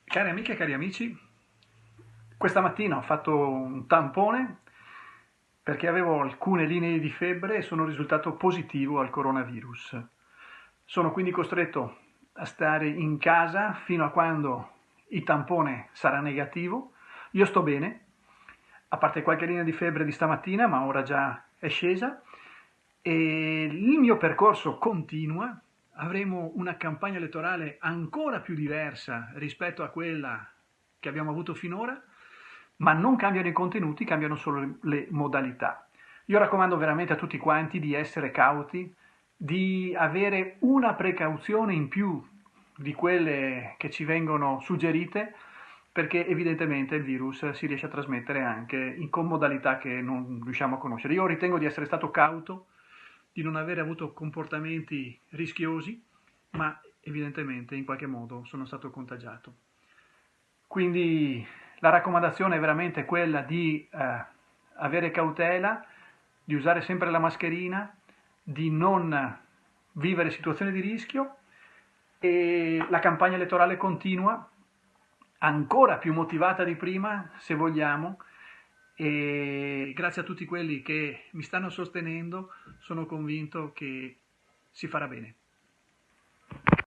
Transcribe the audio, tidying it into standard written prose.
Cari amiche e cari amici, questa mattina ho fatto un tampone perché avevo alcune linee di febbre e sono risultato positivo al coronavirus. Sono quindi costretto a stare in casa fino a quando il tampone sarà negativo. Io sto bene, a parte qualche linea di febbre di stamattina, ma ora già è scesa e il mio percorso continua. Avremo una campagna elettorale ancora più diversa rispetto a quella che abbiamo avuto finora, ma non cambiano i contenuti, cambiano solo le modalità. Io raccomando veramente a tutti quanti di essere cauti, di avere una precauzione in più di quelle che ci vengono suggerite, perché evidentemente il virus si riesce a trasmettere anche con modalità che non riusciamo a conoscere. Io ritengo di essere stato cauto, di non avere avuto comportamenti rischiosi, ma evidentemente in qualche modo sono stato contagiato. Quindi la raccomandazione è veramente quella di avere cautela, di usare sempre la mascherina, di non vivere situazioni di rischio e la campagna elettorale continua, ancora più motivata di prima, se vogliamo, e grazie a tutti quelli che mi stanno sostenendo sono convinto che si farà bene.